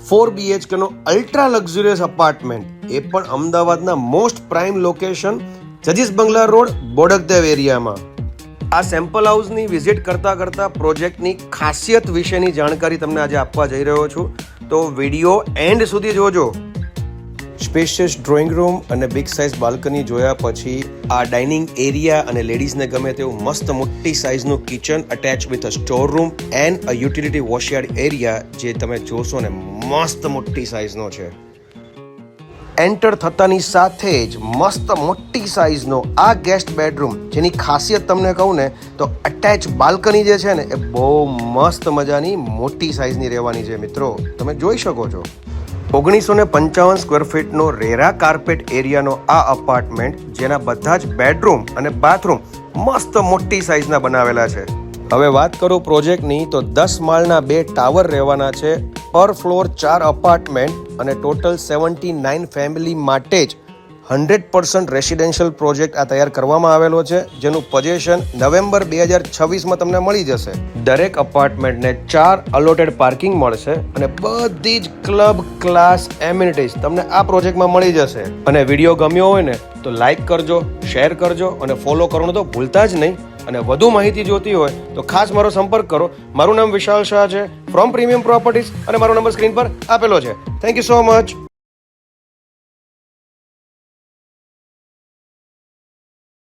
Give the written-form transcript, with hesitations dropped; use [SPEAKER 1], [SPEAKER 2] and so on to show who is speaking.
[SPEAKER 1] 4 BHK નો ultra luxurious apartment, એ પણ અમદાવાદના most prime location જજીસ બંગલા રોડ, બોડકદેવ એરિયામાં. આ સેમ્પલ હાઉસની વિઝિટ કરતા પ્રોજેક્ટની ખાસિયત વિશેની જાણકારી તમને આજે આપવા જઈ રહ્યો છું, તો વિડીયો એન્ડ સુધી જોજો. સ્પેશિયસ ડ્રોઈંગ રૂમ અને બિગ સાઇઝ બાલ્કની જોયા પછી આ ડાઇનિંગ એરિયા અને લેડીઝને ગમે તેવું મસ્ત મોટી સાઇઝનું kitchen attach with a store room and a utility wash yard area, જે તમે જોશો ને મસ્ત મોટી સાઇઝનો છે. એન્ટર થતાની સાથે જ મસ્ત મોટી સાઇઝનો આ ગેસ્ટ બેડરૂમ, જેની ખાસિયત તમને કહું ને તો અટેચ બાલ્કની જે છે ને એ બહુ મસ્ત મજાની મોટી સાઇઝની રહેવાની છે. મિત્રો તમે જોઈ શકો છો 1955 સ્ક્વેર ફીટનો રેરા કાર્પેટ એરિયાનો આ અપાર્ટમેન્ટ, જેના બધા જ બેડરૂમ અને બાથરૂમ મસ્ત મોટી સાઇઝના બનાવેલા છે. હવે વાત કરું પ્રોજેક્ટની, તો 10 માળના 2 ટાવર રહેવાના છે, પર ફ્લોર 4 અપાર્ટમેન્ટ અને ટોટલ 79 ફેમિલી માટે જ 100% રેસિડેન્શિયલ પ્રોજેક્ટ આ તૈયાર કરવામાં આવેલો છે, જેનું પોઝેશન નવેમ્બર 2026માં તમને મળી જશે. દરેક અપાર્ટમેન્ટને 4 અલોટેડ પાર્કિંગ મળશે અને બધી જ ક્લબ ક્લાસ એમ્યુનિટીઝ તમને આ પ્રોજેક્ટમાં મળી જશે. અને વિડીયો ગમ્યો હોય ને તો લાઈક કરજો, શેર કરજો અને ફોલો કરવાનું તો ભૂલતા જ નહીં. અને વધુ માહિતી જોતી હોય તો ખાસ મારો સંપર્ક કરો. મારું નામ વિશાલ શાહ છે, ફ્રોમ પ્રીમિયમ પ્રોપર્ટીઝ, અને મારો નંબર સ્ક્રીન પર આપેલો છે. Thank you so much.